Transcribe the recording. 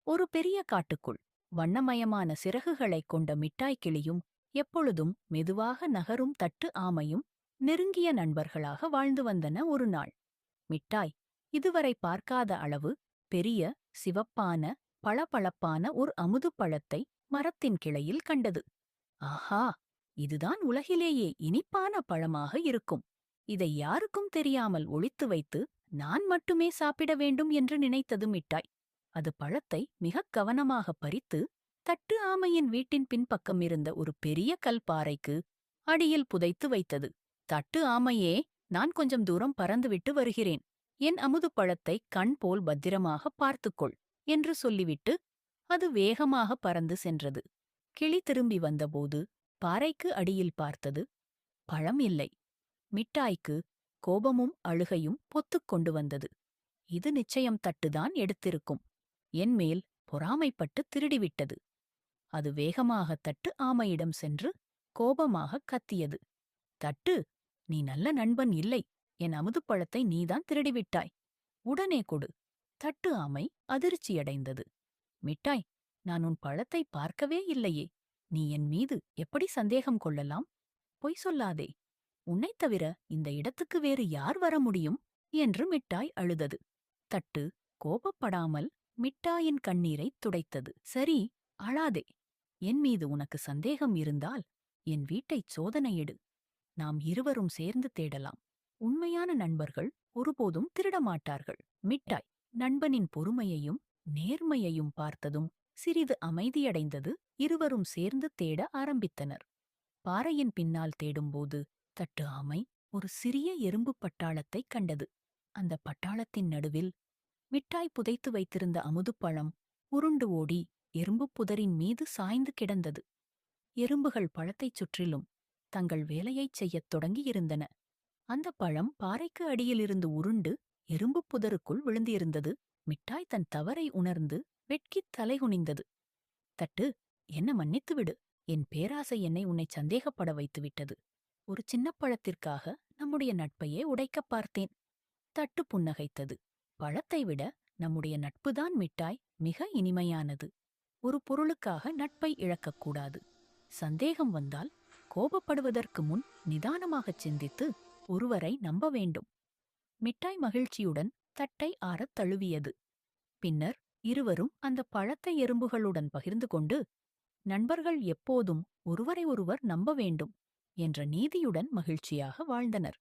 ஒரு பெரிய காட்டுக்குள் வண்ணமயமான சிறகுகளைக் கொண்ட மிட்டாய் கிளியும் எப்பொழுதும் மெதுவாக நகரும் தட்டு ஆமையும் நெருங்கிய நண்பர்களாக வாழ்ந்து வந்தன ஒரு நாள். மிட்டாய் இதுவரை பார்க்காத அளவு பெரிய சிவப்பான பளபளப்பான ஒரு அமுதுப் பழத்தை மரத்தின் கிளையில் கண்டது. ஆஹா, இதுதான் உலகிலேயே இனிப்பான பழமாக இருக்கும். இதை யாருக்கும் தெரியாமல் ஒளித்து வைத்து நான் மட்டுமே சாப்பிட வேண்டும் என்று நினைத்தது மிட்டாய். அது பழத்தை மிகக் கவனமாக பறித்து தட்டு ஆமையின் வீட்டின் பின்பக்கம் இருந்த ஒரு பெரிய கல்பாறைக்கு அடியில் புதைத்து வைத்தது. தட்டு ஆமையே, நான் கொஞ்சம் தூரம் பறந்துவிட்டு வருகிறேன். என் அமுதுப் பழத்தை கண் போல் பத்திரமாக பார்த்துக்கொள் என்று சொல்லிவிட்டு அது வேகமாக பறந்து சென்றது. கிளி திரும்பி வந்தபோது பாறைக்கு அடியில் பார்த்தது. பழம் இல்லை. மிட்டாய்க்கு கோபமும் அழுகையும் பொத்துக் கொண்டு வந்தது. இது நிச்சயம் தட்டுதான் எடுத்திருக்கும். என்மேல் பொறாமைப்பட்டு திருடிவிட்டது. அது வேகமாக தட்டு ஆமையிடம் சென்று கோபமாக கத்தியது. தட்டு, நீ நல்ல நண்பன் இல்லை. என் அமுதுப்பழத்தை நீதான் திருடிவிட்டாய். உடனே கொடு. தட்டு ஆமை அதிர்ச்சியடைந்தது. மிட்டாய், நான் உன் பழத்தை பார்க்கவே இல்லையே. நீ என் மீது எப்படி சந்தேகம் கொள்ளலாம்? பொய் சொல்லாதே. உன்னைத் தவிர இந்த இடத்துக்கு வேறு யார் வர முடியும் என்று மிட்டாய் அழுதது. தட்டு கோபப்படாமல் மிட்டாயின் கண்ணீரைத் துடைத்தது. சரி, அழாதே. என் மீது உனக்கு சந்தேகம் இருந்தால் என் வீட்டைச் சோதனையிடு. நாம் இருவரும் சேர்ந்து தேடலாம். உண்மையான நண்பர்கள் ஒருபோதும் திருடமாட்டார்கள். மிட்டாய் நண்பனின் பொறுமையையும் நேர்மையையும் பார்த்ததும் சிறிது அமைதியடைந்தது. இருவரும் சேர்ந்து தேட ஆரம்பித்தனர். பாறையின் பின்னால் தேடும்போது தட்டு ஆமை ஒரு சிறிய எறும்புப் பட்டாளத்தைக் கண்டது. அந்த பட்டாளத்தின் நடுவில் மிட்டாய் புதைத்து வைத்திருந்த அமுதுப்பழம் உருண்டு ஓடி எறும்புப் புதரின் மீது சாய்ந்து கிடந்தது. எறும்புகள் பழத்தைச் சுற்றிலும் தங்கள் வேலையைச் செய்யத் தொடங்கியிருந்தன. அந்த பழம் பாறைக்கு அடியிலிருந்து உருண்டு எறும்புப் புதருக்குள் விழுந்திருந்தது. மிட்டாய் தன் தவறை உணர்ந்து வெட்கித் தலைகுனிந்தது. தட்டு, என்ன மன்னித்துவிடு. என் பேராசை என்னை உன்னை சந்தேகப்பட வைத்துவிட்டது. ஒரு சின்னப் பழத்திற்காக நம்முடைய நட்பையே உடைக்கப் பார்த்தேன். தட்டு புன்னகைத்தது. பழத்தை விட நம்முடைய நட்புதான் மிட்டாய் மிக இனிமையானது. ஒரு பொருளுக்காக நட்பை இழக்கக்கூடாது. சந்தேகம் வந்தால் கோபப்படுவதற்கு முன் நிதானமாகச் சிந்தித்து ஒருவரை நம்ப வேண்டும். மிட்டாய் மகிழ்ச்சியுடன் தட்டை ஆறத் தழுவியது. பின்னர் இருவரும் அந்த பழத்தை எறும்புகளுடன் பகிர்ந்து கொண்டு, நண்பர்கள் எப்போதும் ஒருவரை ஒருவர் நம்ப வேண்டும் என்ற நீதியுடன் மகிழ்ச்சியாக வாழ்ந்தனர்.